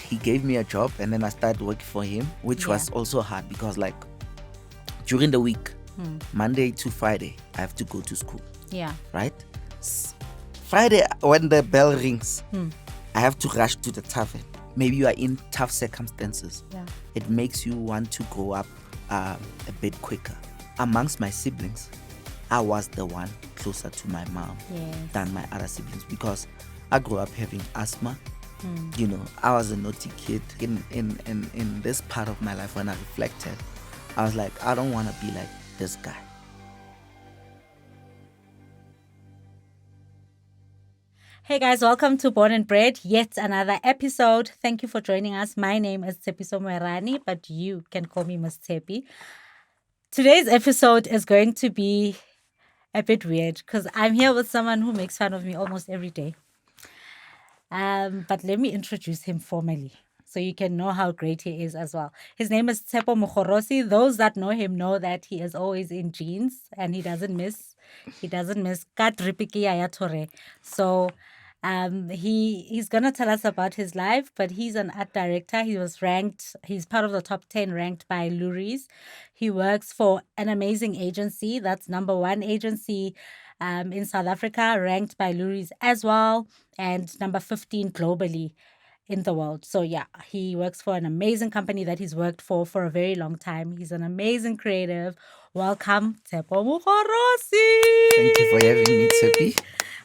he gave me a job, and then I started working for him, which was also hard because like during the week, Monday to Friday, I have to go to school. Yeah. Right? Friday, when the bell rings, I have to rush to the tavern. Maybe you are in tough circumstances. Yeah. It makes you want to grow up a bit quicker. Amongst my siblings, I was the one closer to my mom than my other siblings because I grew up having asthma. You know, I was a naughty kid. In this part of my life, when I reflected, I was like, I don't want to be like this guy. Hey guys, welcome to Born and Bred, yet another episode. Thank you for joining us. My name is Tshepi, but you can call me Miss Tshepi. Today's episode is going to be a bit weird because I'm here with someone who makes fun of me almost every day. But let me introduce him formally so you can know how great he is as well. His name is Tshepo MOGOROSI. Those that know him know that he is always in jeans and he doesn't miss. So he's gonna tell us about his life, but he's an art director. He's part of the top 10 ranked by Luries. He works for an amazing agency. That's number one agency in South Africa, ranked by Luries as well, and number 15 globally in the world. So yeah, he works for an amazing company that he's worked for a very long time. He's an amazing creative. Welcome, Tshepo MOGOROSI. Thank you for having me, Tshepi.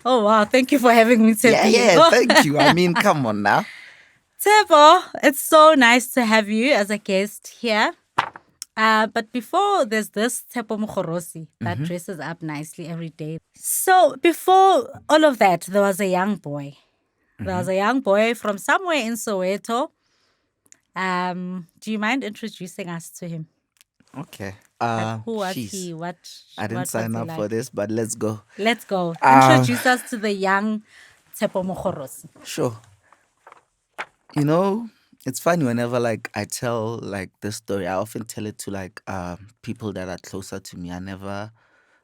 Oh wow, thank you for having me, Tshepo. Yeah, thank you. I mean, come on now. Tshepo, it's so nice to have you as a guest here. But before, there's this Tshepo MOGOROSI that dresses up nicely every day. So before all of that, there was a young boy. There was a young boy from somewhere in Soweto. Do you mind introducing us to him? Okay. Who was he? I didn't sign up for this, but let's go. Let's go. Introduce us to the young Tshepo MOGOROSI. Sure. You know, it's funny whenever like I tell like this story, I often tell it to like people that are closer to me. I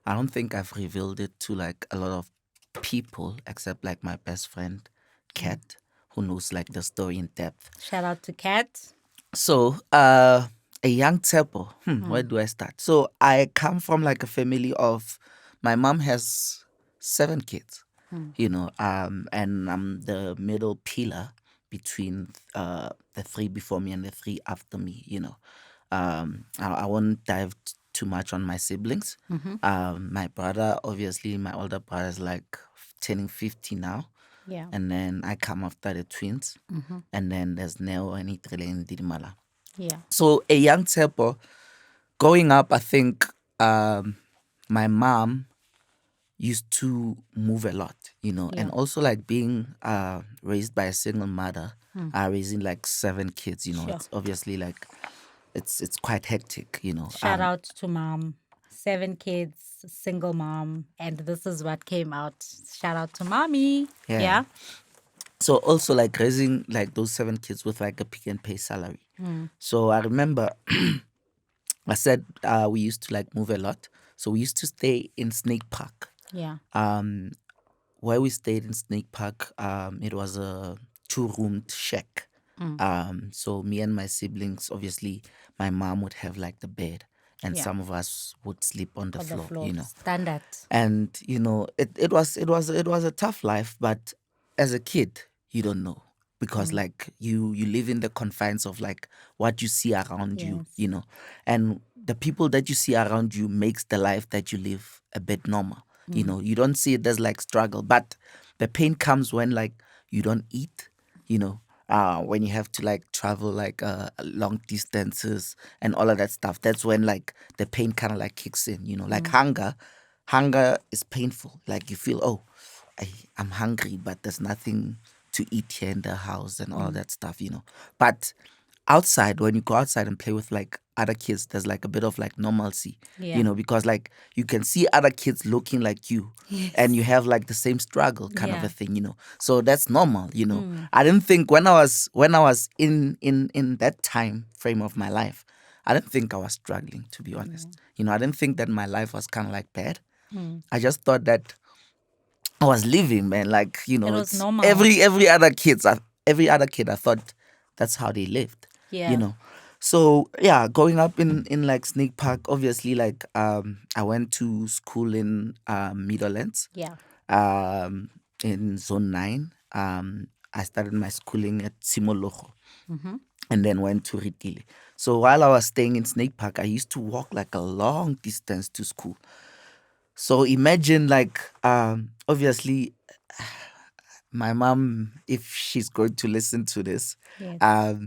don't think I've revealed it to like a lot of people except like my best friend, Kat, who knows like the story in depth. Shout out to Kat. So, a young Tshepo. Where do I start? So, I come from like a family of, my mom has 7 kids, you know, and I'm the middle pillar between the 3 before me and the 3 after me, you know. I won't dive too much on my siblings. My brother, obviously, my older brother is like turning 50 now. Yeah. And then I come after the twins. And then there's Neo and Itrele and Didimala. Yeah. So a young Tshepo, growing up, I think my mom used to move a lot, you know, and also like being raised by a single mother, raising like 7 kids, you know, it's obviously like, it's quite hectic, you know. Shout out to mom. 7 kids, single mom, and this is what came out. Shout out to mommy. Yeah. So also like raising like those 7 kids with like a Pick and Pay salary. So I remember I said we used to like move a lot. So we used to stay in Snake Park. Yeah. Where we stayed in Snake Park, it was a 2-roomed shack. So me and my siblings, obviously, my mom would have like the bed, and some of us would sleep on the floor, you know. Standard. And you know, it was a tough life, but as a kid, you don't know because like you live in the confines of like what you see around you, you know, and the people that you see around you makes the life that you live a bit normal. You know, you don't see it as like struggle, but the pain comes when like you don't eat, you know, when you have to like travel like long distances and all of that stuff. That's when like the pain kind of like kicks in, you know, like hunger is painful. Like you feel, oh, I'm hungry, but there's nothing to eat here in the house and all of that stuff, you know. But outside, when you go outside and play with like other kids, there's like a bit of like normalcy, you know, because like you can see other kids looking like you and you have like the same struggle kind of a thing, you know. So that's normal, you know. I didn't think when I was in that time frame of my life, I didn't think I was struggling, to be honest. You know, I didn't think that my life was kind of like bad. I just thought that I was living, man. Like, you know, It was normal. every other kid I thought that's how they lived. Yeah. You know. So yeah, growing up in like Snake Park, obviously like I went to school in Meadowlands. Yeah. In Zone 9. I started my schooling at Simologo Mm-hmm. and then went to Ritile. So while I was staying in Snake Park, I used to walk like a long distance to school. So imagine like obviously my mom, if she's going to listen to this, Yes.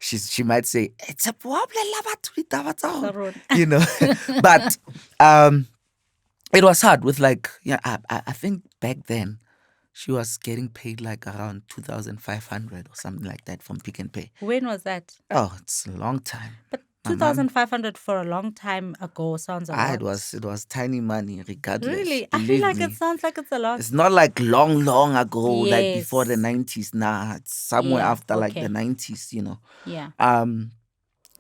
she might say, it's a problem, Sarun. you know. But um it was hard with like, yeah, I think back then she was getting paid like around 2,500 or something like that from Pick and Pay. When was that? Oh, it's a long time. But My mom, 2,500 for a long time ago sounds a lot. it was tiny money regardless. Really? I feel Believe like me. it sounds like it's a lot. It's not like long ago, like before the Yes. 90s. Nah, it's somewhere Yeah, after like the okay. 90s, Yeah.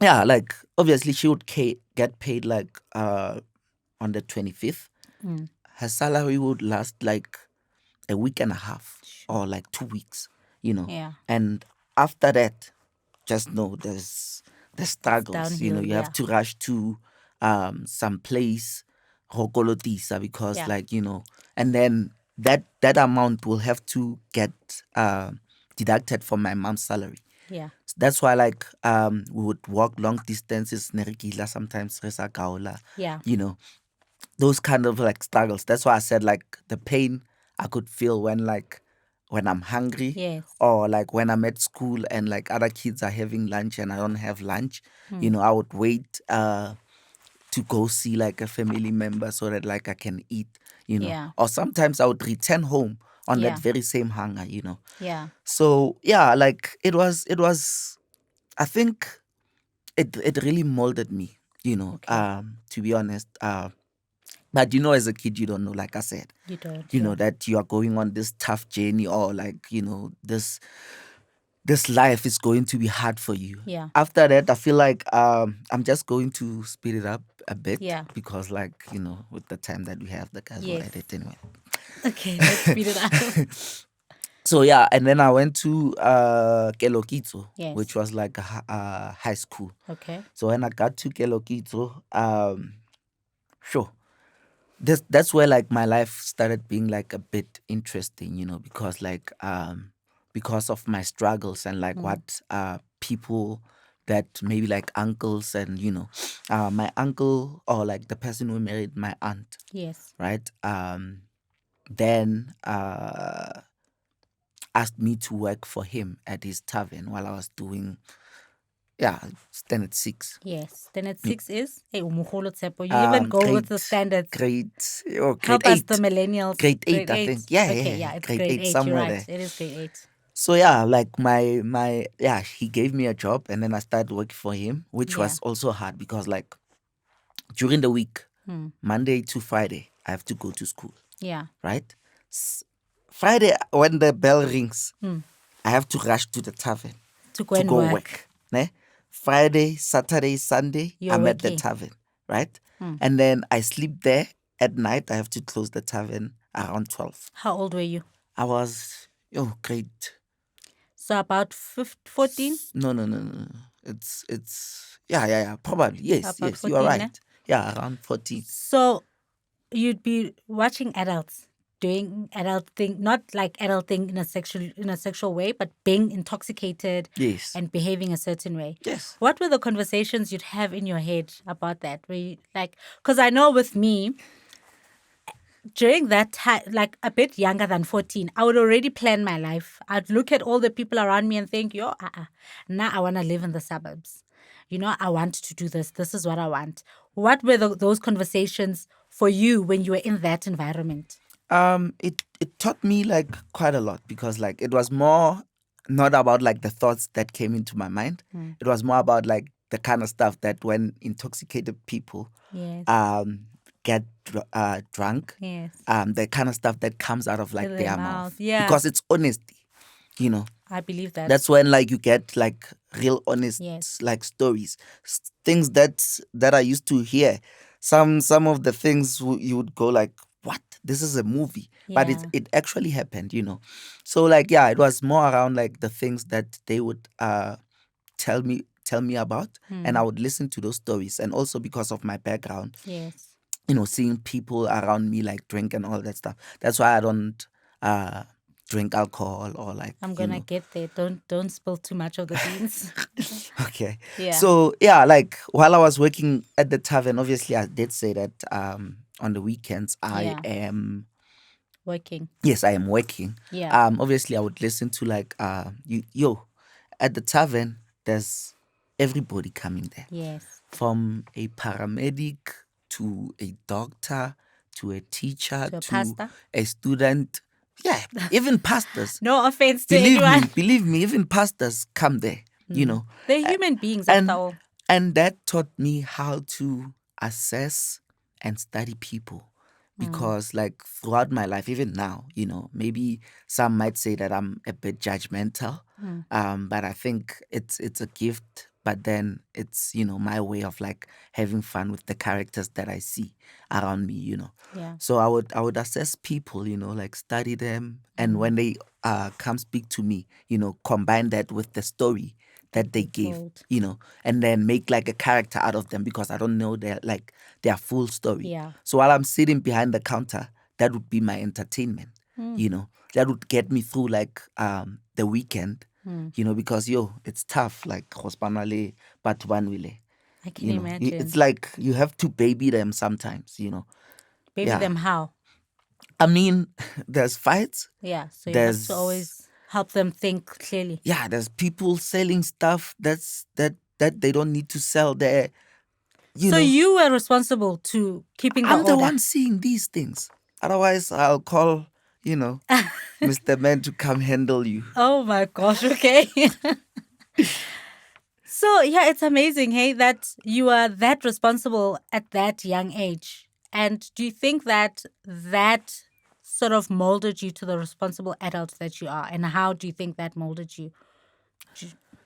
Yeah, like obviously she would get paid like on the 25th. Mm. Her salary would last like a week and a half or like 2 weeks, Yeah. And after that, just know there's the struggles. You downhill, have yeah. to rush to some place, Hokolotisa, because Yeah. like, and then that amount will have to get deducted from my mom's salary. Yeah. So that's why like we would walk long distances, Nerigila, sometimes Resa Kaola, Yeah. those kind of like struggles. That's why I said like the pain I could feel when I'm hungry, Yes. or like when I'm at school and like other kids are having lunch and I don't have lunch. Hmm. I would wait to go see like a family member so that like I can eat, Yeah. or sometimes I would return home on Yeah. that very same hunger. Yeah. So yeah, like it was I think it really molded me, Okay. to be honest. But as a kid, you don't know, like I said, You don't. that you are going on this tough journey, or like, this life is going to be hard for you. Yeah. After that, I feel like I'm just going to speed it up a bit, Yeah. because like, with the time that we have, the guys will Yes. edit anyway. Okay, let's speed it up. So yeah, and then I went to Kelokitso, Yes. which was like a high school. Okay. So when I got to Kelokitso, sure, that's where like my life started being like a bit interesting, because like because of my struggles and like what people that maybe like uncles and my uncle, or like the person who married my aunt, Yes. right, then asked me to work for him at his tavern while I was doing standard 6. Yes. Then at 6 is hey, umuholo Tshepo. You even go with the standards. Grade Help us 8. the millennials. Grade 8, I think. Okay, yeah, it's grade grade 8, 8. You're somewhere right. there. It is grade 8. So yeah, like my he gave me a job, and then I started working for him, which was also hard because like during the week, Monday to Friday, I have to go to school. Yeah. Right? Friday, when the bell rings, I have to rush to the tavern To go and work. Ne? Friday, Saturday, Sunday, You're I'm at the working. tavern, right? And then I sleep there. At night, I have to close the tavern around 12. How old were you? I was, grade. So about 14? No. It's yeah. Probably yes, About you are 14, right. Yeah, around 14. So you'd be watching adults doing adult thing, not like adult thing in a sexual way, but being intoxicated Yes. and behaving a certain way. Yes. What were the conversations you'd have in your head about that? Were you like, because I know with me, during that time, like a bit younger than 14, I would already plan my life. I'd look at all the people around me and think, now I want to live in the suburbs. I want to do this. This is what I want. What were those conversations for you when you were in that environment? It taught me like quite a lot, because like it was more not about like the thoughts that came into my mind. It was more about like the kind of stuff that when intoxicated people Yes. get drunk, Yes. the kind of stuff that comes out of like To their mouth. Yeah. Because it's honesty, I believe that. That's when like you get like real honest Yes. like stories, things that I used to hear. Some of the things you would go like, what? This is a movie, but Yeah. it actually happened. So like it was more around like the things that they would tell me about, and I would listen to those stories. And also because of my background, Yes. seeing people around me like drink and all that stuff. That's why I don't drink alcohol or like I'm gonna get there. Don't spill too much of the beans. Okay. Yeah. So yeah, like while I was working at the tavern, obviously I did say that on the weekends I am Working. yes, I am working. Yeah. Obviously I would listen to like at the tavern there's everybody coming there. Yes. From a paramedic to a doctor to a teacher To a to pastor. a student. Yeah, even pastors. No offense to Believe anyone. me, even pastors come there, They're human beings after and all. and that taught me how to assess and study people, because like throughout my life, even now, maybe some might say that I'm a bit judgmental, but I think it's a gift. But then it's my way of like having fun with the characters that I see around me. Yeah. So I would assess people, like study them, and when they come speak to me, combine that with the story that they gave, told. and then make like a character out of them, because I don't know their full story. Yeah. So while I'm sitting behind the counter, that would be my entertainment. That would get me through like the weekend. Because it's tough, like Hospanale Batubanwile. I can imagine. It's like you have to baby them sometimes. Baby Yeah. them how? I mean, there's fights. Yeah. So you have to always help them think clearly. Yeah, there's people selling stuff that they don't need to sell there. So you were responsible to keeping the I'm order. the one seeing these things. Otherwise, I'll call, Mr. Man to come handle you. Oh my gosh, okay. So yeah, it's amazing, hey, that you are that responsible at that young age. And do you think that sort of molded you to the responsible adult that you are? And how do you think that molded you?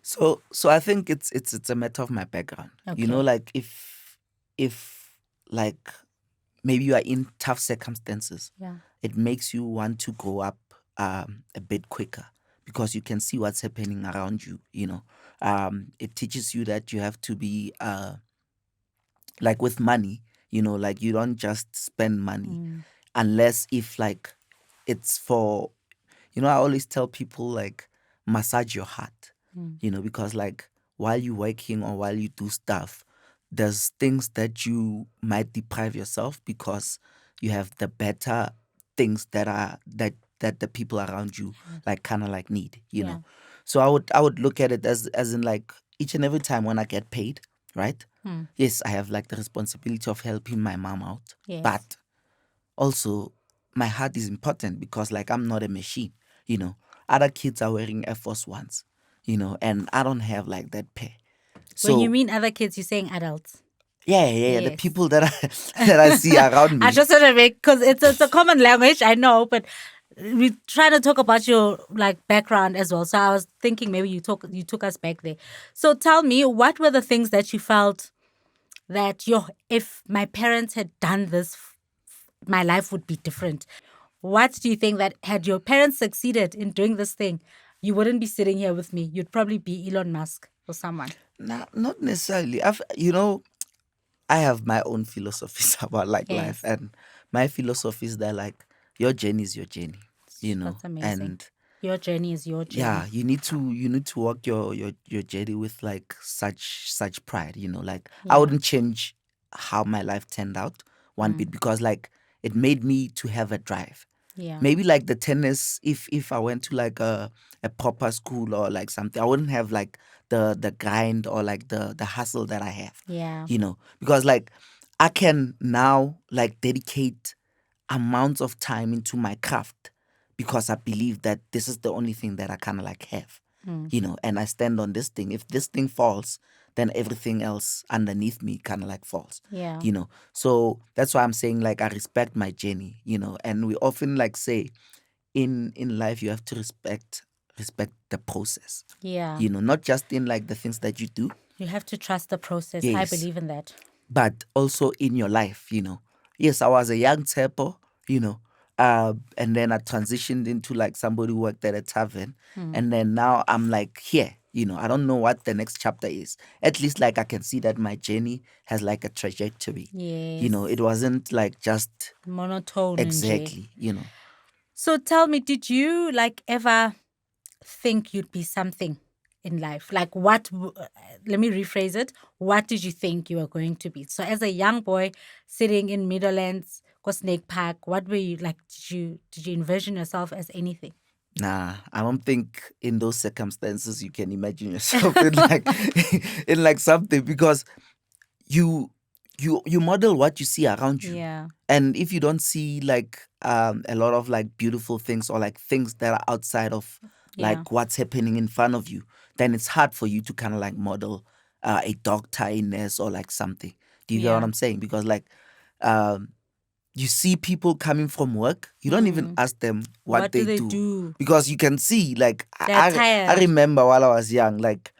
So I think it's a matter of my background. Okay. Like if like maybe you are in tough circumstances, Yeah. it makes you want to grow up a bit quicker, because you can see what's happening around you. It teaches you that you have to be like with money. Like you don't just spend money unless if like it's for. I always tell people like massage your heart. Because like while you're working or while you do stuff, there's things that you might deprive yourself because you have the better things that the people around you like kind of like need. Yeah. So I would look at it as in like each and every time when I get paid, right? Yes, I have like the responsibility of helping my mom out, Yes. but also my heart is important, because like I'm not a machine. Other kids are wearing Air Force Ones, and I don't have like that pair. So When you mean other kids, you're saying adults. yeah, the Yes. people that I see around me. I just want to make, because it's a common language, I know, but we're trying to talk about your like background as well. So I was thinking maybe you took us back there. So tell me, what were the things that you felt that if my parents had done this, my life would be different? What do you think that had your parents succeeded in doing this thing, you wouldn't be sitting here with me? You'd probably be Elon Musk or someone. Not necessarily. I have my own philosophies about like life, Yes. and my philosophy is that like your journey is your journey, That's amazing. and Your journey is your journey. yeah, you need to walk your journey with like such pride. Like I Yeah. wouldn't change how my life turned out one bit, because like it made me to have a drive. Yeah. Maybe like the tennis, if I went to like a proper school or like something, I wouldn't have like the grind or like the hustle that I have. Yeah. Because like I can now like dedicate amounts of time into my craft, because I believe that this is the only thing that I kind of like have. And I stand on this thing. If this thing falls, then everything else underneath me kind of like falls. Yeah. So that's why I'm saying like I respect my journey. And we often like say in life you have to respect the process. Yeah. Not just in like the things that you do, You have to trust the process. I Yes. believe in that. but also in your life. Yes, I was a young Tshepo, and then I transitioned into like somebody who worked at a tavern, and then now I'm like here, I don't know what the next chapter is. At least like I can see that my journey has like a trajectory. Yes. It wasn't like just Monotone. exactly. So tell me, did you like ever think you'd be something in life? Like let me rephrase it. What did you think you were going to be? So as a young boy sitting in Meadowlands, Snake Park, what were you like? Did you envision yourself as anything? Nah, I don't think in those circumstances you can imagine yourself in like in like something, because you you model what you see around you. Yeah. And if you don't see like a lot of like beautiful things, or like things that are outside of Yeah. like what's happening in front of you, then it's hard for you to kind of like model a dog tie-ness or like something. Do you get what Yeah. I'm saying? Because like um you see people coming from work, you don't even ask them what do they they do, do? because you can see like They're I tired. remember while I was young, like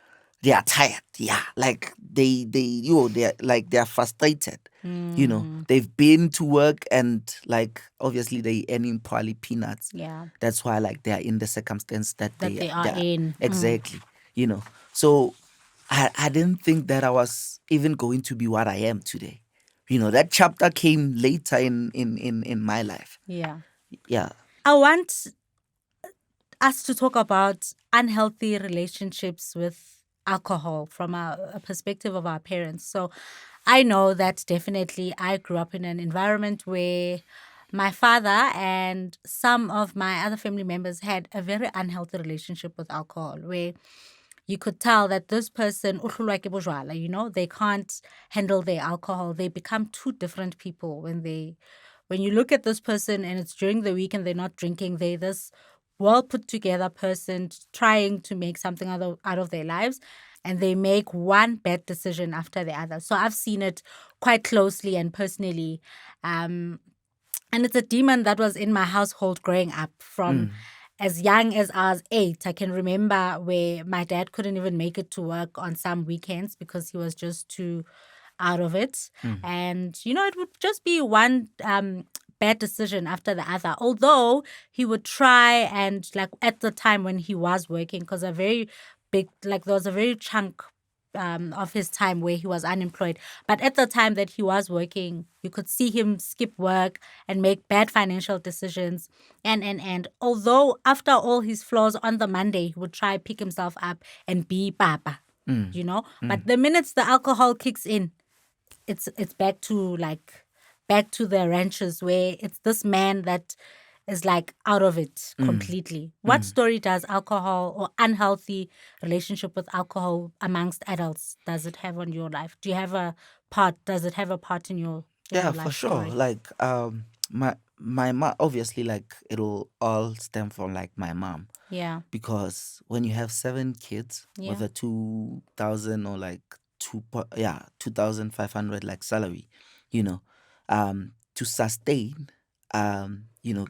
they are tired, yeah, like they're frustrated. They've been to work, and like obviously they earning probably peanuts. Yeah. That's why like they are in the circumstance that That they are they are in. exactly. So I didn't think that I was even going to be what I am today. That chapter came later in my life. Yeah. Yeah. I want us to talk about unhealthy relationships with alcohol from a perspective of our parents. So I know that definitely I grew up in an environment where my father and some of my other family members had a very unhealthy relationship with alcohol, where you could tell that this person, uhlulwa ke bojwala, they can't handle their alcohol. They become two different people when you look at this person and it's during the week and they're not drinking. They're this well put together person trying to make something out of their lives, and they make one bad decision after the other. So I've seen it quite closely and personally. And it's a demon that was in my household growing up from as young as I was 8. I can remember where my dad couldn't even make it to work on some weekends because he was just too out of it. And, it would just be one bad decision after the other. Although he would try, and like at the time when he was working, because there was a very chunk of his time where he was unemployed. But at the time that he was working, you could see him skip work and make bad financial decisions. And although after all his flaws on the Monday, he would try pick himself up and be Papa, But the minutes the alcohol kicks in, it's back to the ranches where it's this man that is like out of it completely. What story does alcohol or unhealthy relationship with alcohol amongst adults does it have on your life? Do you have a part? Does it have a part in your Yeah, for life sure. story? Like my mom, obviously, like it'll all stem from like my mom, Yeah. because when you have 7 kids with Yeah. a 2,000 or like 2,500 like salary, you know, to sustain,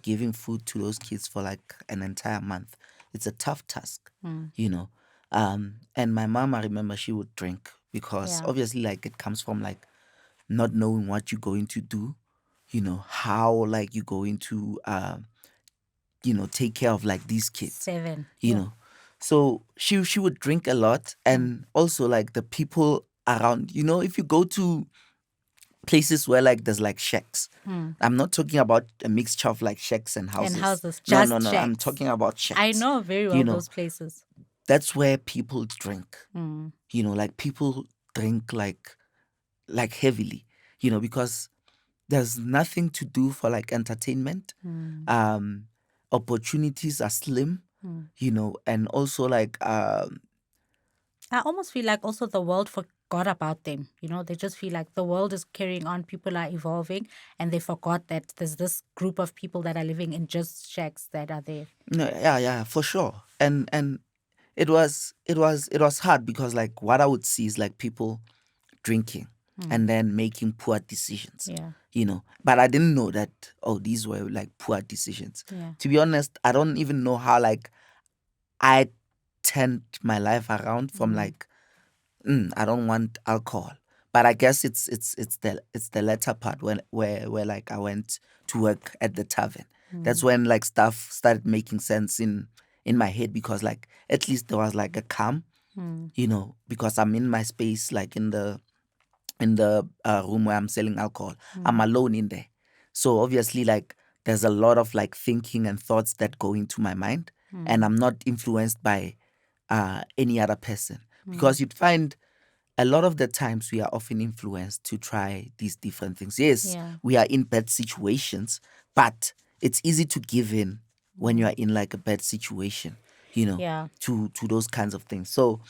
giving food to those kids for like an entire month, it's a tough task, you know. And my mom, I remember she would drink, because Yeah. obviously like it comes from like not knowing what you're going to do, how like you're going to take care of like these kids, 7. you know. So she would drink a lot, and also like the people around, if you go to places where like there's like shacks. I'm not talking about a mixture of like shacks and houses. And houses, No, just no, no. I'm shacks. talking about shacks. I know very well those places. That's where people drink. Like people drink like heavily, because there's nothing to do for like entertainment. Opportunities are slim, and also like I almost feel like also the world forgot about them. They just feel like the world is carrying on, people are evolving, and they forgot that there's this group of people that are living in just shacks that are there. no, yeah, for sure. And it was hard, because like what I would see is like people drinking and then making poor decisions. Yeah. But I didn't know that, oh, these were like poor decisions. Yeah. To be honest, I don't even know how like I turned my life around from like I don't want alcohol. But I guess it's the latter part, where like I went to work at the tavern. That's when like stuff started making sense in my head, because like at least there was like a calm, because I'm in my space, like in the room where I'm selling alcohol. I'm alone in there. So obviously, like, there's a lot of like thinking and thoughts that go into my mind, and I'm not influenced by any other person, because you'd find a lot of the times we are often influenced to try these different things. Yes, we are in bad situations, but it's easy to give in when you are in like a bad situation, to those kinds of things. So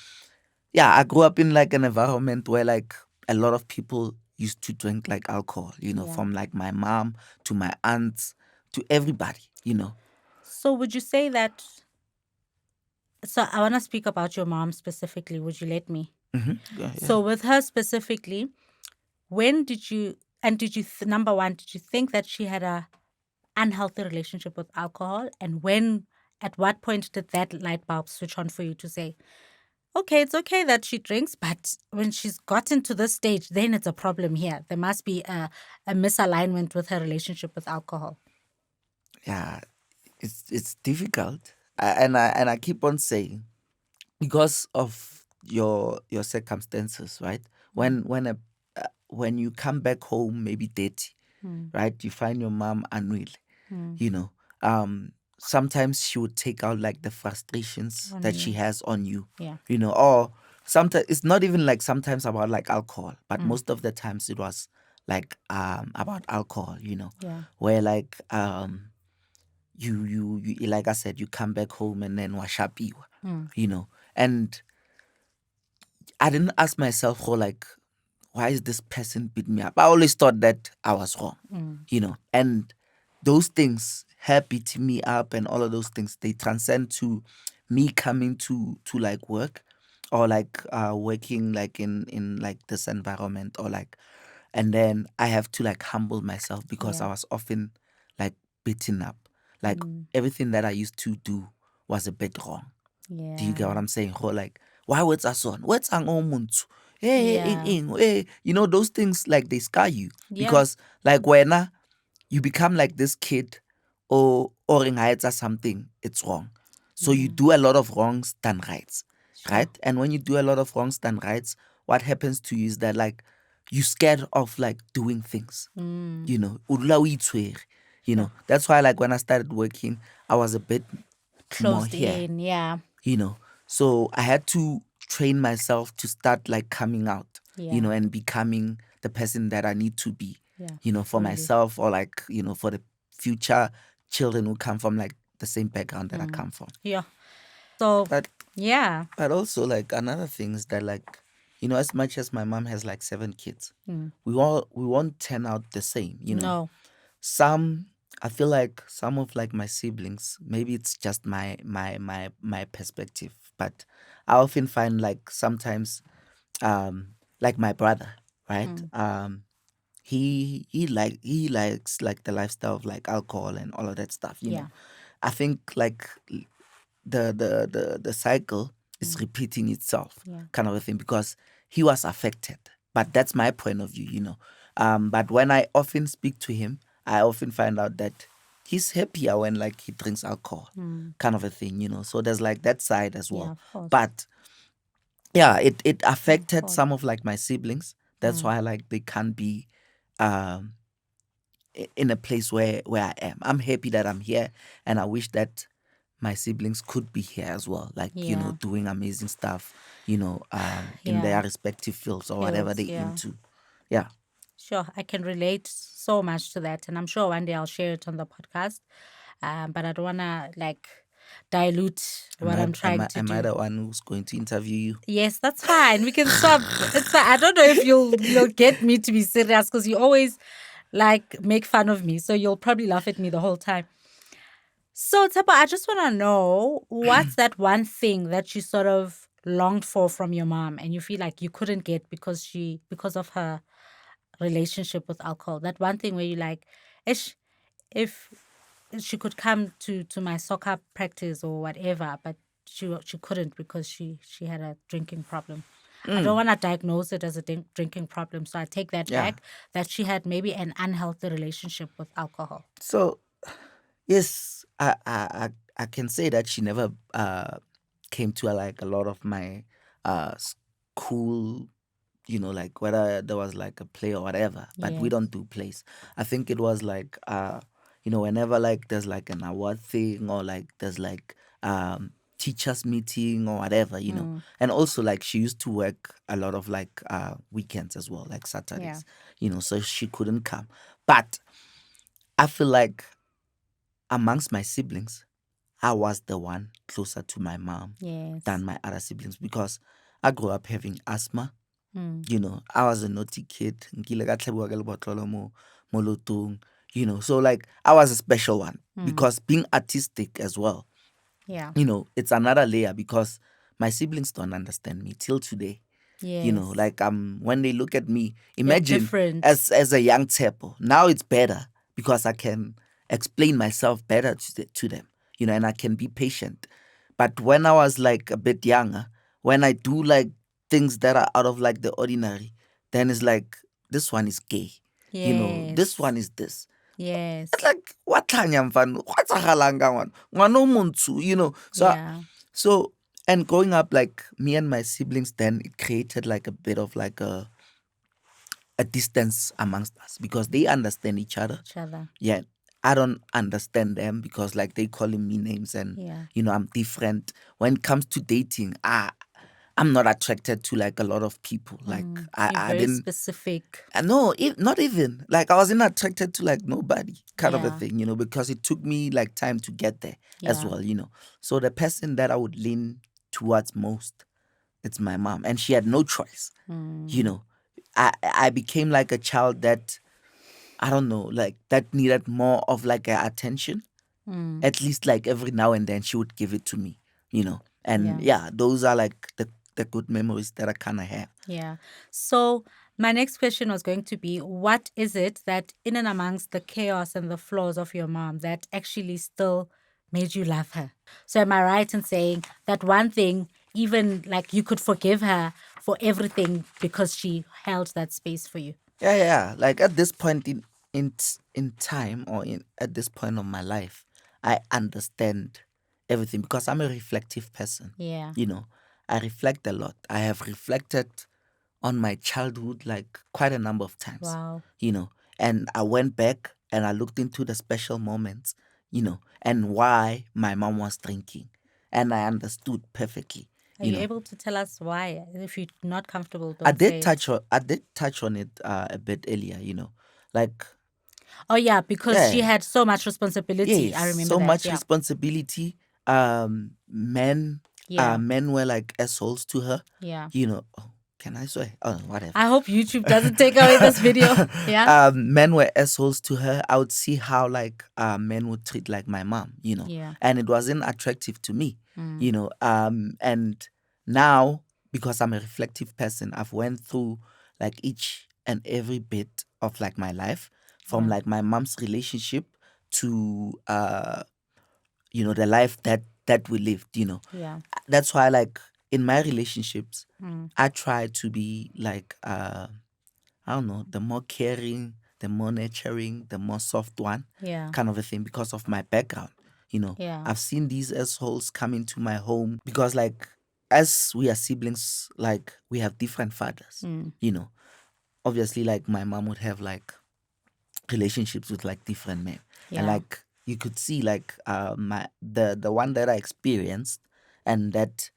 yeah, I grew up in like an environment where like a lot of people used to drink like alcohol, from like my mom to my aunts to everybody. So would you say that? So I want to speak about your mom specifically. Would you let me? Yeah, yeah. So with her specifically, when did you and did you number one, did you think that she had a unhealthy relationship with alcohol, and when at what point did that light bulb switch on for you to say, okay, it's okay that she drinks, but when she's gotten to this stage, then it's a problem here. There must be a misalignment with her relationship with alcohol. Yeah, it's difficult. And I keep on saying, because of your circumstances, right? When you come back home, maybe dirty, right? You find your mom unwell, you know. Sometimes she would take out like the frustrations On that she you. has on you, Yeah. or sometimes it's not even like sometimes about like alcohol, but most of the times it was like about alcohol, Yeah. where like you like I said, you come back home and then washapiwa, and I didn't ask myself, oh, like, why is this person beating me up? I always thought that I was wrong, and those things, her beating me up and all of those things, they transcend to me coming to like work, or like working like in like this environment, or like, and then I have to like humble myself because Yeah. I was often like beaten up, like everything that I used to do was a bit wrong. Do you get what Yeah. I'm saying? Or like, why words are son? Words are omuntu. Hey, hey, Yeah. hey, hey. Those things like they scar you. Yeah. Because like when you become like this kid, or in heights or something, it's wrong. So you do a lot of wrongs than rights. Sure. Right? And when you do a lot of wrongs than rights, what happens to you is that like you scared of like doing things. Udula o itshwere. That's why like when I started working, I was a bit more Closed here. in. Yeah. So I had to train myself to start like coming out, Yeah. and becoming the person that I need to be, Yeah. for myself, or like, for the future children who come from like the same background that I come from. Yeah. So But yeah. but also like another thing is that like, as much as my mom has like 7 kids, we won't turn out the same. No. Some, I feel like some of like my siblings, maybe it's just my perspective, but I often find like sometimes like my brother, right? He likes like the lifestyle of like alcohol and all of that stuff. Yeah. I think like the cycle is repeating itself, Yeah. kind of a thing, because he was affected. But that's my point of view. But when I often speak to him, I often find out that he's happier when like he drinks alcohol, kind of a thing. So there's like that side as Yeah, well. of course. But yeah, it affected course. some of like my siblings. That's why like they can't be um in a place where I am. I'm happy that I'm here, and I wish that my siblings could be here as well, like, Yeah. doing amazing stuff, in Yeah. their respective fields or whatever Fields, they're yeah. into. Yeah. Sure, I can relate so much to that, and I'm sure one day I'll share it on the podcast. But I don't wanna like dilute what I'm trying to Am I do. the one who's going to interview you? Yes, that's fine. We can swap. It's fine. I don't know if you'll get me to be serious because you always like make fun of me, so you'll probably laugh at me the whole time. So Tshepo, I just want to know what's that one thing that you sort of longed for from your mom, and you feel like you couldn't get because of her relationship with alcohol. That one thing where you like, if she could come to my soccer practice or whatever, but she couldn't because she had a drinking problem. I don't want to diagnose it as a drinking problem, so I take that Yeah. back. That she had maybe an unhealthy relationship with alcohol. So yes, I can say that she never came to like a lot of my school, like whether there was like a play or whatever, but we Yes. don't do plays. I think it was like whenever like there's like an award thing, or like there's like teachers meeting or whatever, and also like she used to work a lot of like weekends as well, like Yeah. Saturdays, so she couldn't come. But I feel like amongst my siblings, I was the one closer to my mom Yes. than my other siblings, because I grew up having asthma. I was a naughty kid. Nkile ka tlhabiwa ke lebotlolo mo lotong. So like I was a special one, because being artistic as well, Yeah. it's another layer, because my siblings don't understand me till today. Yes. Like when they look at me, You're imagine different. as a young Tshepo. Now it's better, because I can explain myself better to them, and I can be patient. But when I was like a bit younger, when I do like things that are out of like the ordinary, then it's like, this one is gay. This Yes. one is this. Yes. It's like, what tlhanya mfana? What's a halanga one? Ngwana o montsho, Yeah. So, and growing up, like me and my siblings, then it created like a bit of like a distance amongst us, because they understand each other. Each other. Yeah. I don't understand them, because like they calling me names, and Yeah. I'm different. When it comes to dating, I'm not attracted to like a lot of people. Like You're I very didn't. specific. No, not even. Like I wasn't attracted to like nobody, kind of a Yeah. thing, because it took me like time to get there as Yeah. well. So the person that I would lean towards most, it's my mom, and she had no choice. I became like a child that, I don't know, like that needed more of like a attention. At least like every now and then she would give it to me. And yeah, those are like the good memories that I kind of have. Yeah. So my next question was going to be, what is it that in and amongst the chaos and the flaws of your mom that actually still made you love her? So am I right in saying that one thing, even like you could forgive her for everything because she held that space for you? Yeah. Like at this point in time, or at this point of my life, I understand everything, because I'm a reflective person. Yeah. I reflect a lot. I have reflected on my childhood like quite a number of times. Wow. And I went back and I looked into the special moments, and why my mom was drinking. And I understood perfectly. Are you able to tell us why? If you're not comfortable, I don't did say touch it. on I did touch on it a bit earlier, like, Oh yeah, because she yeah, had so much responsibility. I yes, remember so that. much Yeah. responsibility. Men, Yeah. men were like assholes to her. Yeah. Oh, can I swear? Oh, whatever. I hope YouTube doesn't take away this video. Yeah. Men were assholes to her. I would see how like men would treat like my mom, Yeah. and it wasn't attractive to me, and now, because I'm a reflective person, I've went through like each and every bit of like my life, from Yeah. like my mom's relationship to the life that we lived. Yeah. That's why like in my relationships, I try to be like I don't know, the more caring, the more nurturing, the more soft one, Yeah. kind of a thing, because of my background. Yeah. I've seen these assholes come into my home, because like as we are siblings, like we have different fathers. Obviously, like my mom would have like relationships with like different men, and Yeah. like you could see like the one that I experienced, and that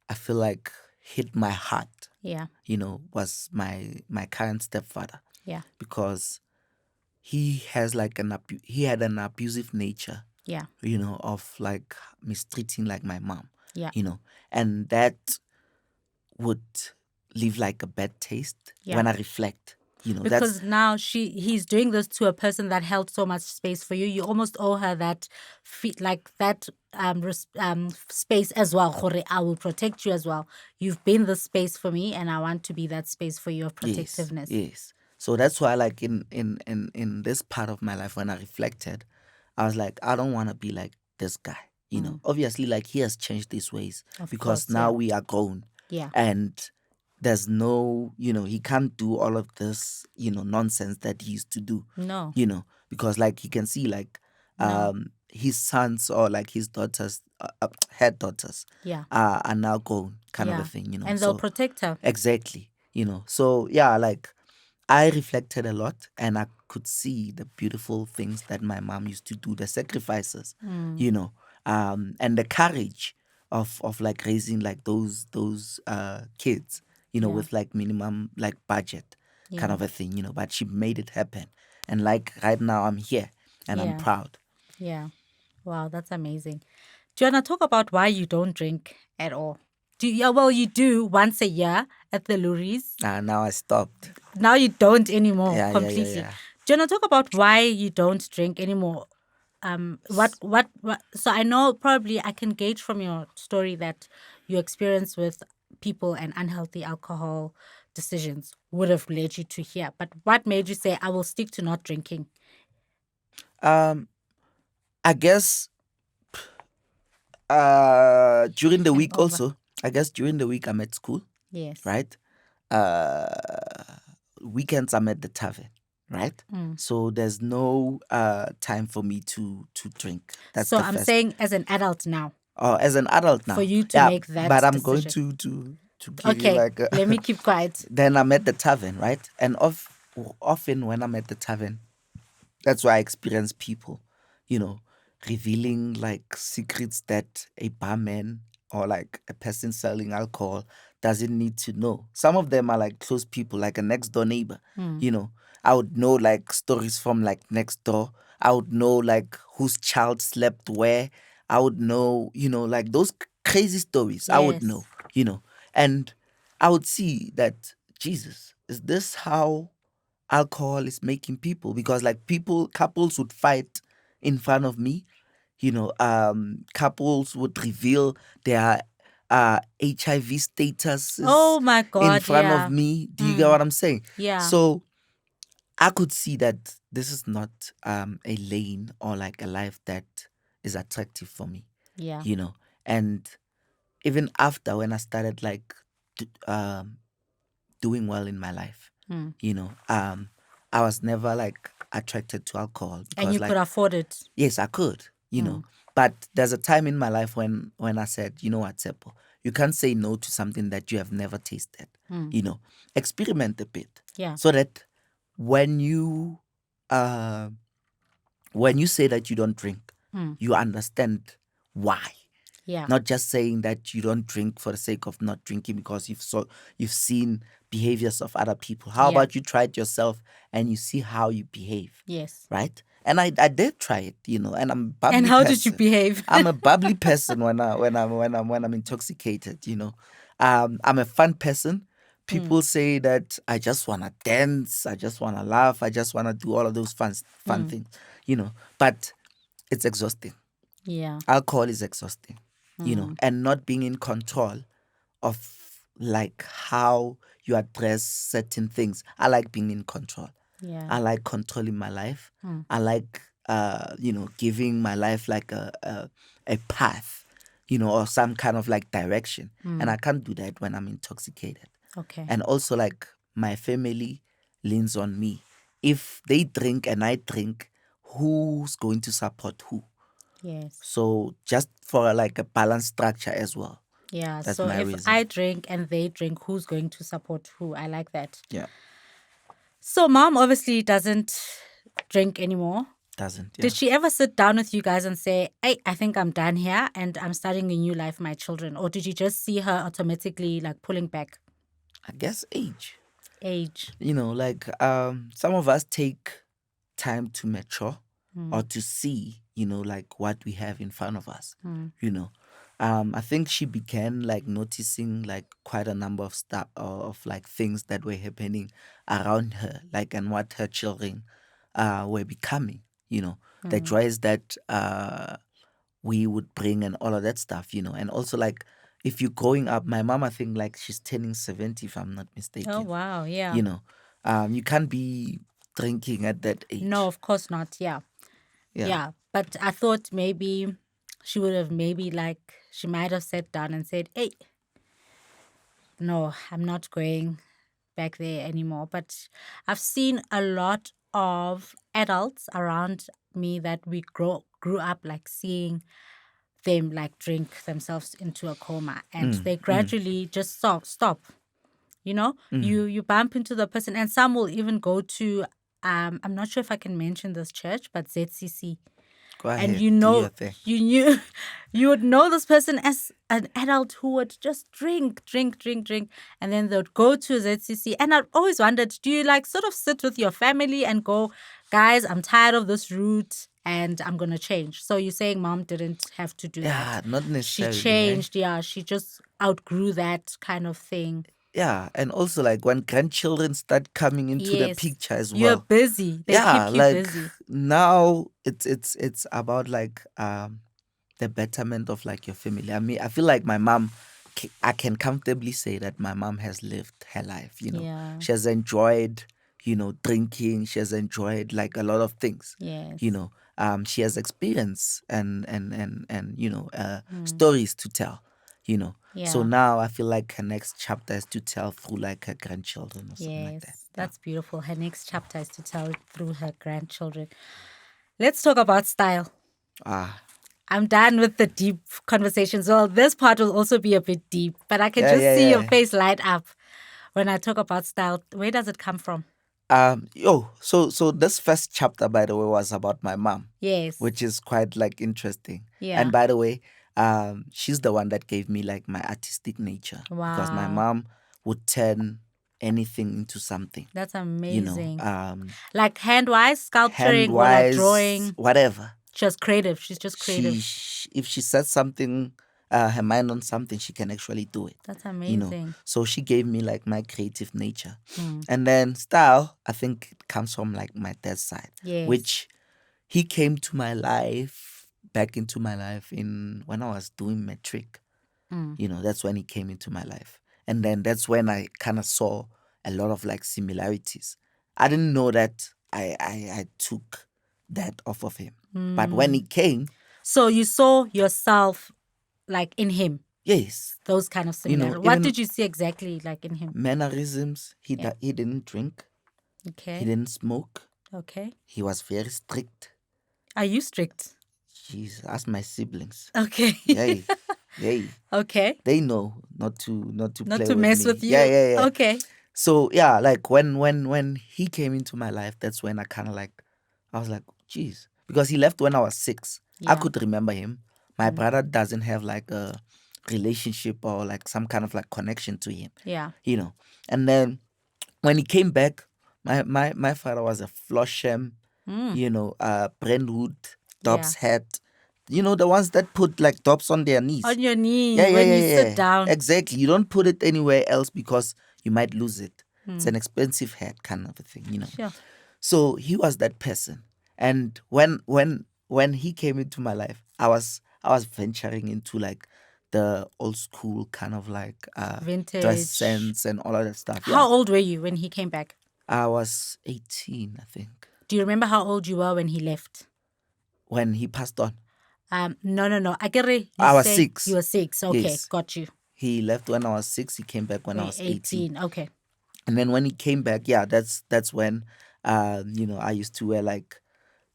I feel like hit my heart, Yeah. was my current stepfather, Yeah. because he has like he had an abusive nature, Yeah. of like mistreating like my mom, Yeah. And that would leave like a bad taste Yeah. when I reflect. That's Because now he's doing this to a person that held so much space for you. You almost owe her that like that space as well. Gore, I will protect you as well. You've been the space for me, and I want to be that space for you of protectiveness. Yes. So that's why like in this part of my life, when I reflected, I was like, I don't want to be like this guy. Obviously, like he has changed his ways, Of because course, now yeah. we are grown. Yeah. And there's no, he can't do all of this, nonsense that he used to do. No. Because like he can see like No. his sons, or like his daughters, her daughters, Yeah. are now grown. kind of a thing, And they'll protect her. Exactly, So yeah, like I reflected a lot, and I could see the beautiful things that my mom used to do, the sacrifices, and the courage of like raising like those kids, with like minimum like budget kind of a thing, But she made it happen, and like right now I'm here, and I'm proud. Yeah. Wow, that's amazing. Do you want to talk about why you don't drink at all? Well, you do once a year at the Luris. Now I stopped. Now you don't anymore Yeah, completely. Do you want to talk about why you don't drink anymore? What? So I know probably I can gauge from your story that your experience with people and unhealthy alcohol decisions would have led you to here. But what made you say, I will stick to not drinking? Um, I guess during the I'm week over. also. I guess during the week I'm at school, Yes. right? Uh, Weekends I'm at the tavern, right? So there's no time for me to drink. That's So the I'm first. saying as an adult now, Oh, as an adult now, for you to yeah. make that But I'm going decision. to give you Okay, like let me keep quiet. then I'm at the tavern, right? And often when I'm at the tavern, that's why I experience people, you know, revealing like secrets that a barman or like a person selling alcohol doesn't need to know. Some of them are like close people, like a next door neighbor. You know, I would know like stories from like next door. I would know like whose child slept where. I would know, like those crazy stories. I would know, Yes. and I would see that Jesus, is this how alcohol is making people? Because like couples would fight in front of me, couples would reveal their HIV statuses Oh my in God, front yeah. of me. Do you get what I'm saying? Yeah. So I could see that this is not a lane or like a life that is attractive for me, Yeah. and even after when I started like doing well in my life, I was never like attracted to alcohol And because you like could afford it. yes, I could, but there's a time in my life when I said, you know what, Tshepo, you can't say no to something that you have never tasted. Experiment a bit, Yeah. so that when you uh when you say that you don't drink, you understand why. Yeah. Not just saying that you don't drink for the sake of not drinking because you've seen behaviors of other people. How Yeah. about you try it yourself and you see how you behave, Yes. right? And I did try it, and I'm a bubbly And how person. did you behave? I'm a bubbly person when I'm intoxicated, I'm a fun person. People say that I just wanna dance, I just wanna laugh, I just wanna do all of those fun things, but it's exhausting. Yeah. Alcohol is exhausting, and not being in control of like how you address certain things. I like being in control. Yeah. I like controlling my life. I like giving my life like a path, or some kind of like direction. And I can't do that when I'm intoxicated. Okay. And also like my family leans on me. If they drink and I drink, who's going to support who? Yes. So just for like a balanced structure as well. Yeah. That's So my if reason. I drink and they drink, who's going to support who? I like that. Yeah. So mom obviously doesn't drink anymore. Doesn't. Yeah. Did she ever sit down with you guys and say, hey, I think I'm done here and I'm starting a new life for my children? Or did you just see her automatically like pulling back? I guess age. Age. Like some of us take time to mature or to see, like what we have in front of us. I think she began like noticing like quite a number of stuff of like things that were happening around her, like and what her children were becoming, the joys that we would bring and all of that stuff, and also like if you're growing up, my mom, I think like she's turning 70 if I'm not mistaken. Oh, wow. Yeah. You can't be drinking at that age. No, of course not. Yeah. Yeah. But I thought maybe she would have she might have sat down and said, hey, no, I'm not going back there anymore. But I've seen a lot of adults around me that we grew up like seeing them like drink themselves into a coma, and they gradually just stop. You bump into the person, and some will even go to I'm not sure if I can mention this church, but ZCC. Go And ahead, do your thing. you would know this person as an adult who would just drink, and then they'd go to ZCC. And I've always wondered, do you like sort of sit with your family and go, guys, I'm tired of this route and I'm gonna change? So you're saying mom didn't have to do that? Yeah, not She necessarily. changed, yeah. She just outgrew that kind of thing. Yeah, and also like when grandchildren start coming into the Yes. picture as well. You're busy. They yeah, keep you like busy. now it's about like the betterment of like your family. I mean, I feel like my mom, I can comfortably say that my mom has lived her life. Yeah. She has enjoyed, drinking. She has enjoyed like a lot of things. Yes. She has experience and stories to tell. So Yeah. now I feel like her next chapter is to tell through like her grandchildren or something like that. Yes, that's beautiful. Her next chapter is to tell it through her grandchildren. Let's talk about style. I'm done with the deep conversations. Well, this part will also be a bit deep, but I can just see your face light up when I talk about style. Where does it come from? So this first chapter, by the way, was about my mom. Yes. Which is quite like interesting. Yeah. And by the way, she's the one that gave me like my artistic nature. Wow. Because my mom would turn anything into something. That's amazing. Like hand-wise, sculpturing, or like drawing. Whatever. She's creative. She's just creative. If she says something, her mind on something, she can actually do it. That's amazing. So she gave me like my creative nature. And then style, I think it comes from like my dad's side. Yes. Which he came to my life, back into my life when I was doing matric. That's when he came into my life. And then that's when I kind of saw a lot of like similarities. I didn't know that I took that off of him. But when he came... So you saw yourself like in him? Yes. Those kind of similarities. What did you see exactly like in him? Mannerisms. He didn't drink. Okay. He didn't smoke. Okay. He was very strict. Are you strict? Jeez, ask my siblings. Okay. Yay. Okay. They know not to play with mess me. with you. Yeah. Okay. So yeah, like when he came into my life, that's when I kind of like, I was like, geez, because he left when I was 6. Yeah. I could remember him. My brother doesn't have like a relationship or like some kind of like connection to him. Yeah. And then when he came back, my father was a Floshem, Brentwood, Dobbs hat. The ones that put like Dobbs on their knees. On your knees when you sit down. Exactly. You don't put it anywhere else because you might lose it. It's an expensive hat kind of a thing, Sure. So he was that person. And when he came into my life, I was venturing into like the old school kind of like vintage dress sense and all of that stuff. How old were you when he came back? I was 18, I think. Do you remember how old you were when he left? When he passed on? No. I was 6. You were 6. Okay, yes. Got you. He left when I was 6. He came back when I was 18. Okay. And then when he came back, that's when I used to wear like,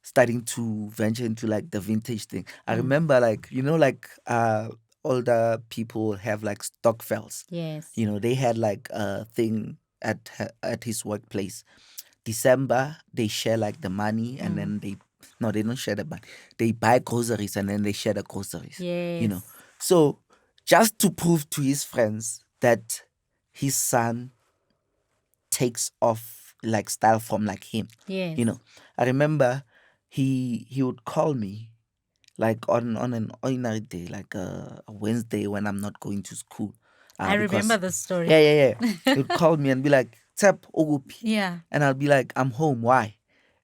starting to venture into like the vintage thing. I remember like older people have like Stockfells. Yes. They had like a thing at his workplace. December they share like the money, and then they don't share the money. They buy groceries and then they share the groceries. Yes. So just to prove to his friends that his son takes off like style from like him. Yes. I remember he would call me like on an ordinary day, like a Wednesday when I'm not going to school. I remember the story. Yeah. He would call me and be like, Tshepo, Ogupi. Yeah. And I'll be like, I'm home. Why?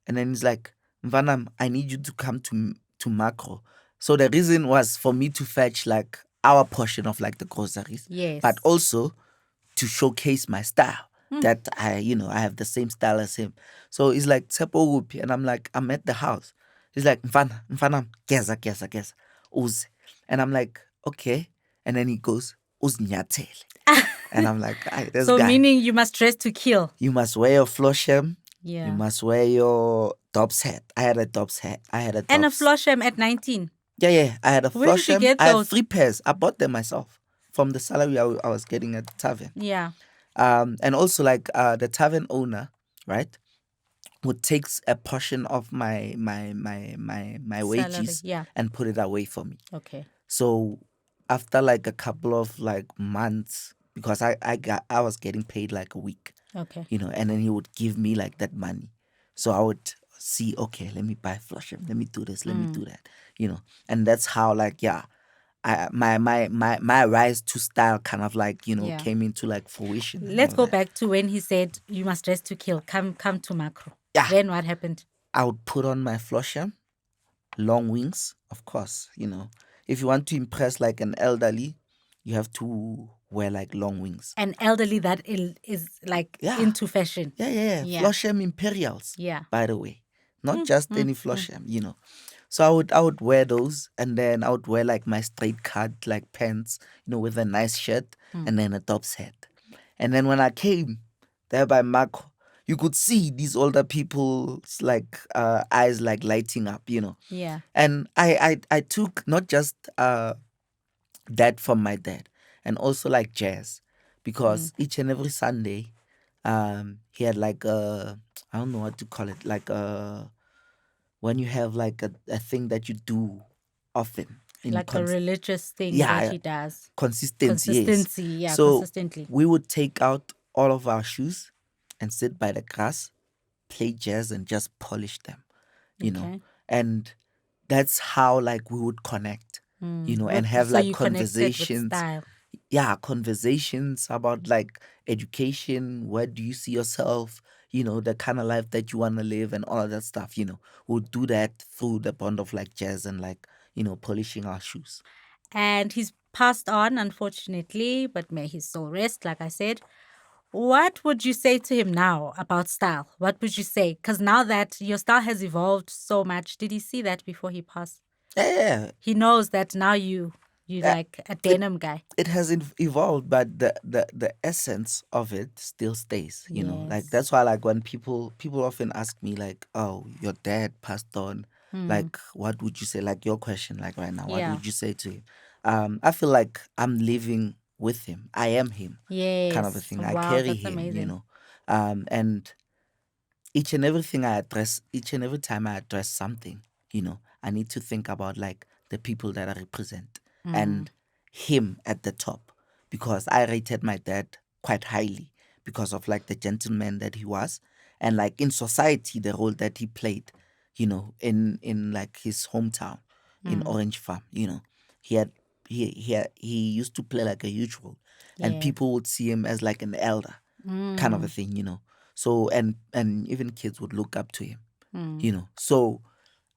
And then he's like, Mvanam, I need you to come to Macro. So the reason was for me to fetch like our portion of like the groceries. Yes. But also to showcase my style. That I have the same style as him. So he's like, Tshepo Ogupi. And I'm like, I'm at the house. He's like, Mfanam, geza, uze. And I'm like, okay. And then he goes, uznyathele. And I'm like, this so guy. Meaning you must dress to kill. You must wear your Floshem. Yeah. You must wear your Dobbs hat. I had a Dobbs hat. And a Floshem at 19. Yeah. I had a Where did you Floshem. get I had those? 3 pairs. I bought them myself from the salary I was getting at the tavern. Yeah. And also like the tavern owner, right, would take a portion of my Salary. wages Yeah. and put it away for me. Okay. So after like a couple of like months, because I was getting paid like a week, Okay. and then he would give me like that money. So I would see, okay, let me buy Flushing, let me do this, let me do that, and that's how like my rise to style kind of like Yeah. came into like fruition. And Let's all go that. back to when he said you must dress to kill. Come to macro. Yeah, Then what happened? I would put on my Flushing, long wings, of course. If you want to impress like an elderly, you have to wear like long wings. An elderly that is like Yeah. into fashion. Yeah. Yeah. Flosham Imperials. Yeah. By the way, not just any Flosham. So I would wear those, and then I would wear like my straight cut like pants, with a nice shirt and then a top hat. And then when I came there by Marco, you could see these older people's like eyes like lighting up. Yeah. And I took not just that from my dad, and also like jazz, because each and every Sunday, he had like I don't know what to call it, like when you have like a thing that you do often in Like a religious thing yeah, that he does. consistency. Yes. Consistency, yeah, So consistently. we would take out all of our shoes and sit by the grass, play jazz, and just polish them. Okay. And that's how like we would connect, and have So like you connected with conversations. style. Yeah, conversations about like education, where do you see yourself, the kind of life that you want to live, and all of that stuff. We'll do that through the bond of like jazz and like polishing our shoes. And he's passed on, unfortunately, but may his soul rest, like I said. What would you say to him now about style? What would you say? Because now that your style has evolved so much, did he see that before he passed? Yeah. He knows that now you Yeah, like a denim guy. it has evolved, but the essence of it still stays. Like Yes. that's why like when people often ask me like, oh, your dad passed on, like what would you say, like your question like right now, what Yeah. would you say to him? I feel like I'm living with him, I am him, kind of a Yes. thing. I Wow, carry that's him, amazing. And each and everything I address, each and every time I address something, I need to think about like the people that I represent and him at the top, because I rated my dad quite highly because of like the gentleman that he was, and like in society the role that he played, in like his hometown in Orange Farm. He had he used to play like a huge role, and Yeah. people would see him as like an elder, kind of a thing. So and even kids would look up to him. So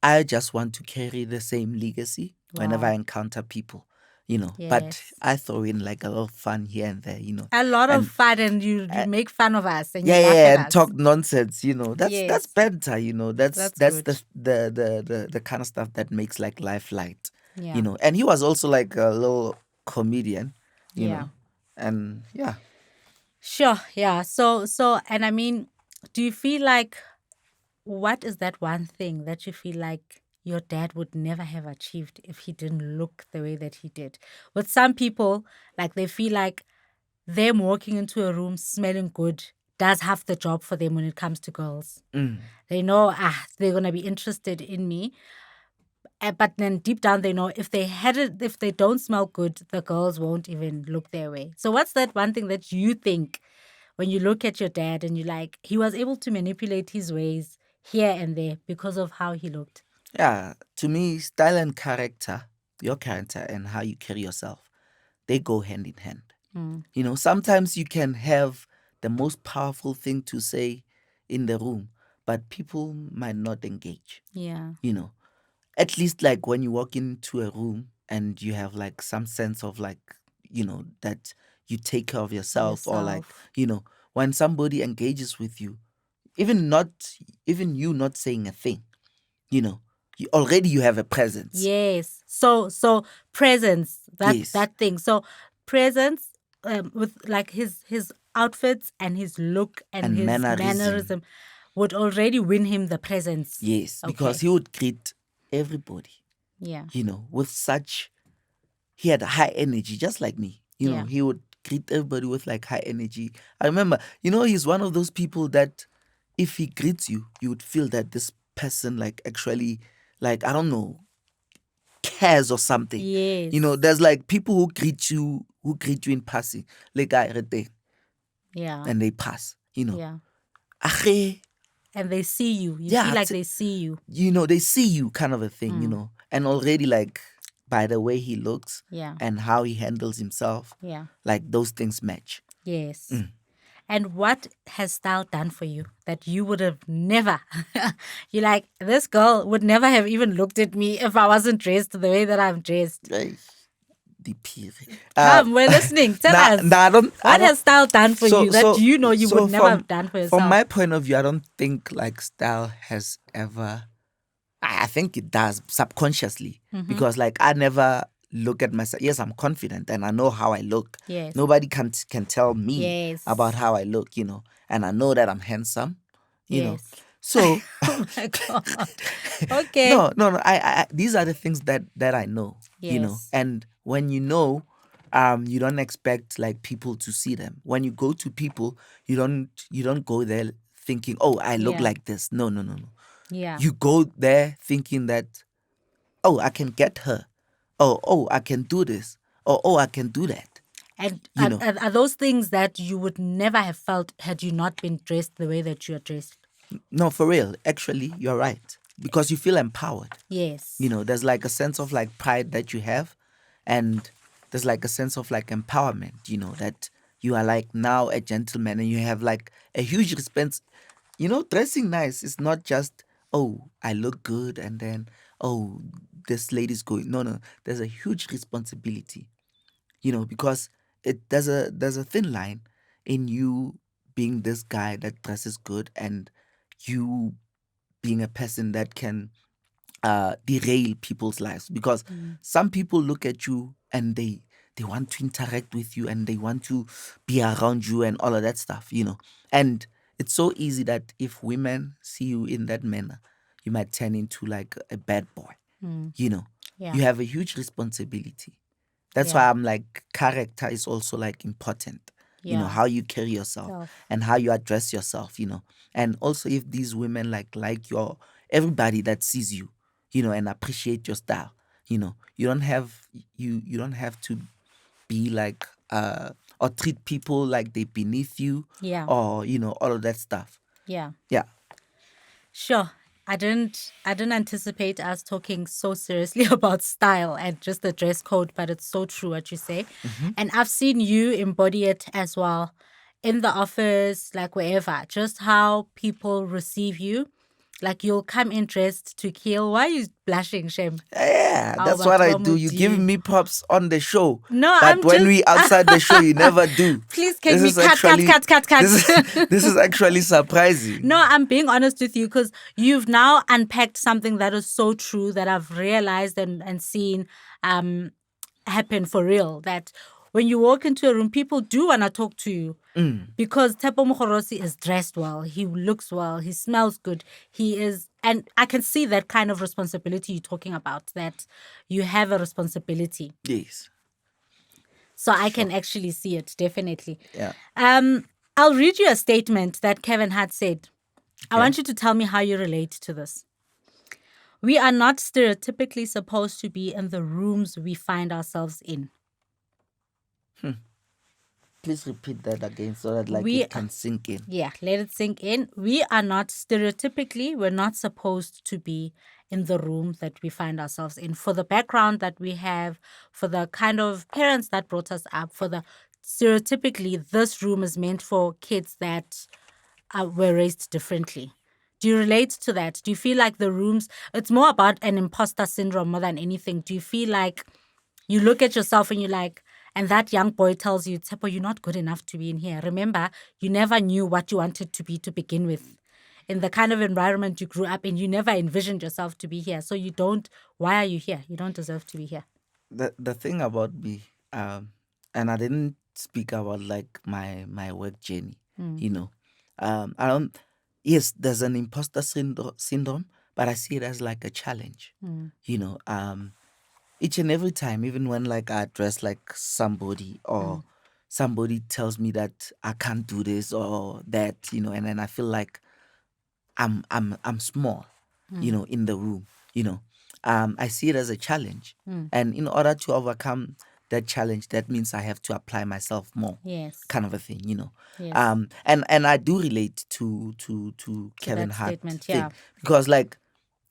I just want to carry the same legacy whenever Wow. I encounter people. But Yes. I throw in like a little fun here and there. A lot of And fun, and you uh, make fun of us and you yeah, laugh yeah, at and us. talk nonsense. That's Yes. banter. That's That's the, good. the kind of stuff that makes like life light. Yeah. And he was also like a little comedian. Yeah. And yeah. Sure. Yeah. So and I mean, do you feel like, what is that one thing that you feel like your dad would never have achieved if he didn't look the way that he did? With some people, like they feel like them walking into a room smelling good does half the job for them when it comes to girls. They know, they're going to be interested in me. But then deep down, they know if they don't smell good, the girls won't even look their way. So what's that one thing that you think when you look at your dad and you're like, he was able to manipulate his ways here and there because of how he looked? Yeah, to me, style and character, your character and how you carry yourself, they go hand in hand. Sometimes you can have the most powerful thing to say in the room, but people might not engage. Yeah. At least like when you walk into a room and you have like some sense of like, that you take care of yourself, or like, when somebody engages with you, even you not saying a thing, already you have a presence. Yes. So presence, Yes. that thing. So presence, with like his outfits and his look and And his mannerism. would already win him the presence. Yes, because Okay. he would greet everybody. Yeah. With such, he had high energy, just like me. Yeah. He would greet everybody with like high energy. I remember, he's one of those people that if he greets you, you would feel that this person like actually, like, I don't know, cares or something. Yes. There's like people who greet you in passing, like I read there, Yeah. and they pass. Yeah. Ache, And they see you. You yeah, feel like they see you. they see you, kind of a thing. And already, like, by the way he looks, Yeah. and how he handles himself, Yeah. like, those things match. Yes. And what has style done for you that you would have never? You're like, this girl would never have even looked at me if I wasn't dressed the way that I'm dressed. Hey, the pire. Come, we're listening. Tell us. What has style done for you that you would never have done for yourself? From my point of view, I don't think like style has ever. I think it does subconsciously, because like I never look at myself. Yes, I'm confident and I know how I look. Yes. Nobody can tell me Yes. about how I look, and I know that I'm handsome, Yes. So Oh my God. Okay. no. I these are the things that I know, Yes. and when you don't expect like people to see them. When you go to people, you don't go there thinking, oh, I look Yeah. like this. No. Yeah. You go there thinking that, oh, I can get her. Oh, I can do this. Or, oh, I can do that. And are those things that you would never have felt had you not been dressed the way that you are dressed? No, for real. Actually, you're right. Because you feel empowered. Yes. There's like a sense of like pride that you have. And there's like a sense of like empowerment, that you are like now a gentleman and you have like a huge response. Dressing nice is not just, oh, I look good and then, oh, this lady's going. No. There's a huge responsibility, because there's a thin line in you being this guy that dresses good and you being a person that can derail people's lives, because some people look at you and they want to interact with you and they want to be around you and all of that stuff, and it's so easy that if women see you in that manner, you might turn into like a bad boy. Yeah. You have a huge responsibility. That's why I'm like, character is also like important. Yeah. How you carry yourself and how you address yourself, and also if these women like your everybody that sees you, and appreciate your style, you don't have you don't have to be like or treat people like they beneath you, Yeah. or all of that stuff. Yeah. Yeah. Sure. I didn't anticipate us talking so seriously about style and just the dress code, but it's so true what you say. And I've seen you embody it as well in the office, like wherever, just how people receive you. Like you'll come in dressed to kill. Why are you blushing, Shem? Yeah, that's what I do. You give me props on the show. No, but when we outside the show, you never do. Please, can we cut? This is actually surprising. No, I'm being honest with you because you've now unpacked something that is so true that I've realized and seen happen for real. That when you walk into a room, people do want to talk to you. Because Tshepo MOGOROSI is dressed well, he looks well, he smells good, he is, and I can see that kind of responsibility you're talking about, that you have a responsibility. Yes. So I can actually see it, definitely. Yeah. I'll read you a statement that Kevin had said. Okay. I want you to tell me how you relate to this. We are not stereotypically supposed to be in the rooms we find ourselves in. Please repeat that again so that it can sink in. Yeah, let it sink in. We are not we're not supposed to be in the room that we find ourselves in. For the background that we have, for the kind of parents that brought us up, stereotypically, this room is meant for kids that were raised differently. Do you relate to that? Do you feel like the rooms, it's more about an imposter syndrome more than anything? Do you feel like you look at yourself and you're like, and that young boy tells you, Tshepo, you're not good enough to be in here. Remember, you never knew what you wanted to be to begin with. In the kind of environment you grew up in, you never envisioned yourself to be here. So why are you here? You don't deserve to be here. The thing about me, and I didn't speak about like my work journey, I don't, yes, there's an imposter syndrome, but I see it as like a challenge. Mm. You know, each and every time, even when like I address like somebody or somebody tells me that I can't do this or that, and then I feel like I'm small, in the room, I see it as a challenge. And in order to overcome that challenge, that means I have to apply myself more, Yes. kind of a thing, Yes. And I do relate to Kevin that Hart statement, thing, yeah. because like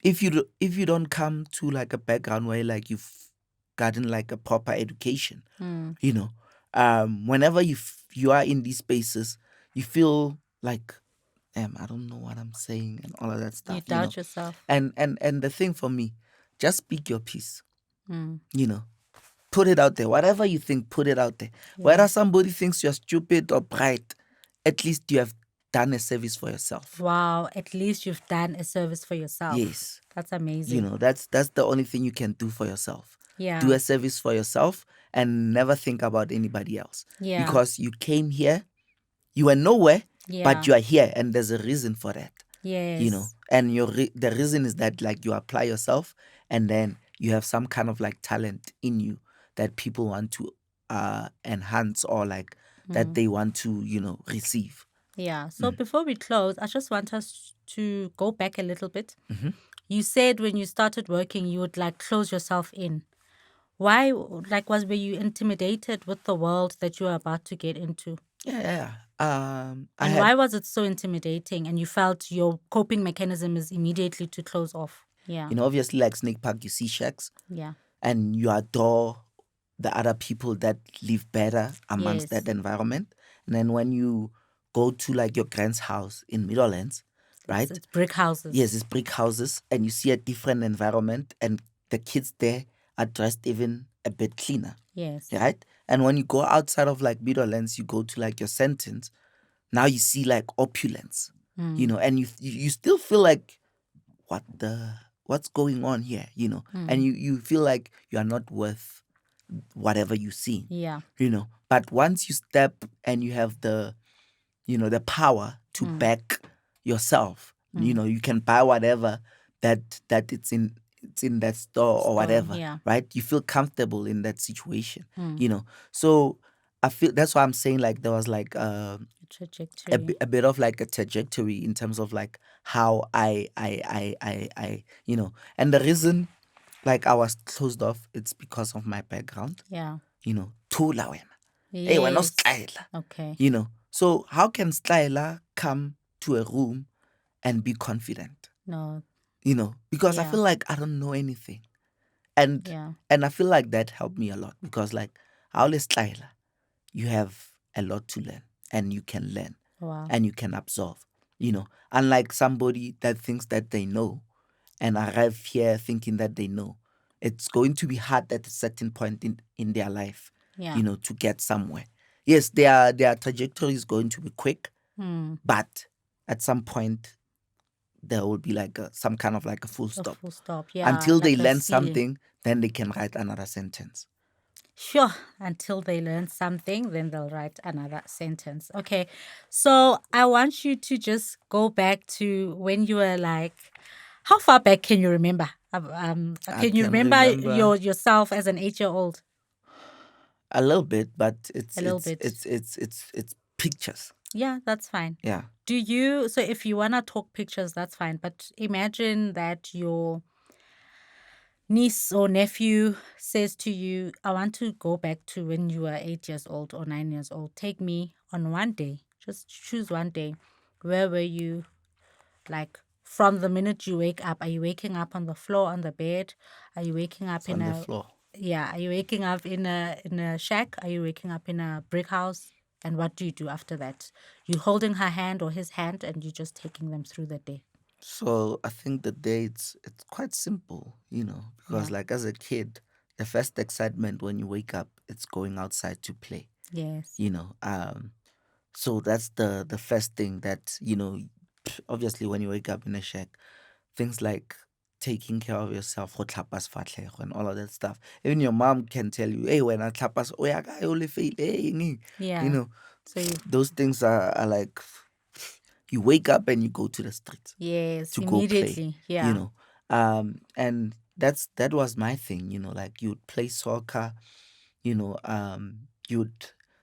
if you don't come to like a background where like you've gotten like a proper education, you know, whenever you are in these spaces, you feel like, I don't know what I'm saying and all of that You stuff, doubt yourself. And the thing for me, just speak your piece, put it out there. Whatever you think, put it out there. Whether somebody thinks you're stupid or bright, at least you have done a service for yourself. Wow, at least you've done a service for yourself. Yes. That's amazing. That's the only thing you can do for yourself. Yeah. Do a service for yourself and never think about anybody else. Yeah. Because you came here, you were nowhere, Yeah. but you are here, and there's a reason for that. Yes. And the reason is that like you apply yourself, and then you have some kind of like talent in you that people want to enhance, or like that they want to receive. Yeah. So before we close, I just want us to go back a little bit. You said when you started working, you would like close yourself in. Why? Like, were you intimidated with the world that you were about to get into? Yeah. And why was it so intimidating? And you felt your coping mechanism is immediately to close off. Yeah. Obviously, like Snake Park, you see shacks. Yeah. And you adore the other people that live better amongst that environment. And then when you go to like your grand's house in Middlelands, right? It's brick houses. Yes, it's brick houses, and you see a different environment, and the kids there are dressed even a bit cleaner. Yes. Right? And when you go outside of like Middlelands, you go to like your sentence, now you see like opulence, and you still feel like, what's going on here, and you feel like you are not worth whatever you see. Yeah. But once you step and you have the power to back yourself, you can buy whatever that it's in that store or whatever, yeah. right? You feel comfortable in that situation, so I feel that's why I'm saying like there was like Trajectory. a bit of like a trajectory in terms of like how I and the reason like I was closed off, it's because of my background. Yeah. Thula wena. Yes. Hey, wena Skyla. Okay. So how can Skyla come to a room and be confident? No. Because I Yeah. feel like I don't know anything. And Yeah. and I feel like that helped me a lot, because like I always Skyla, you have a lot to learn, and you can learn. Wow. And you can absorb, unlike somebody that thinks that they know and arrive here thinking that they know. It's going to be hard at a certain point in their life, Yeah. to get somewhere. Yes, their trajectory is going to be quick, but at some point there will be like some kind of like a full stop. A full stop. Yeah. Until they like a learn ceiling. something, then they can write another sentence. Sure. Until they learn something, then they'll write another sentence. Okay. So I want you to just go back to when you were like, how far back can you remember? Can you remember yourself as an 8-year-old? A little bit, but it's A little bit. It's pictures. Yeah, that's fine. Yeah. So if you wanna talk pictures, that's fine. But imagine that your niece or nephew says to you, I want to go back to when you were 8 years old or 9 years old. Take me on one day. Just choose one day. Where were you? Like from the minute you wake up, are you waking up on the floor on the bed? Are you waking up on the floor? Yeah, are you waking up in a shack? Are you waking up in a brick house? And what do you do after that? You holding her hand or his hand, and you just taking them through the day. So I think the day it's quite simple, because like as a kid, the first excitement when you wake up, it's going outside to play. Yes. So that's the first thing that, obviously when you wake up in a shack, things like taking care of yourself, go tlhapas fatlhego and all of that stuff. Even your mom can tell you, hey, when I tlhapas, oh yeah, I only fail, hey, Yeah. those things are like you wake up and you go to the streets Yes, to go play, immediately. you Yeah. know. And that was my thing, you know, like you'd play soccer, you know, you'd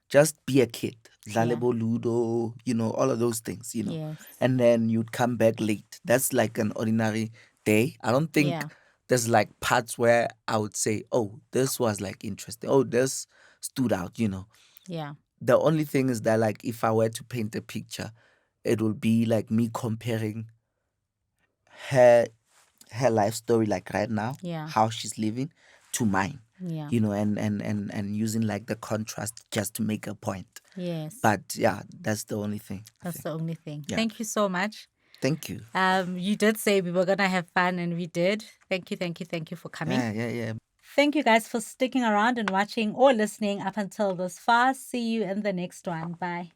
just be a kid, Yeah. dlalebo ludo, you know, all of those things, you know. Yes. And then you'd come back late. That's like an ordinary day. I don't think Yeah. there's like parts where I would say, oh, this was like interesting. Oh, this stood out, you know. Yeah. The only thing is that like if I were to paint a picture, it will be like me comparing her her life story like right now, Yeah. how she's living, to mine, Yeah. you know, and using like the contrast just to make a point. Yes. But yeah, that's the only thing I That's think. the only thing. Yeah. Thank you so much. Thank you. You did say we were gonna have fun, and we did. Thank you, thank you, thank you for coming. Yeah. Thank you guys for sticking around and watching or listening up until this far. See you in the next one. Bye.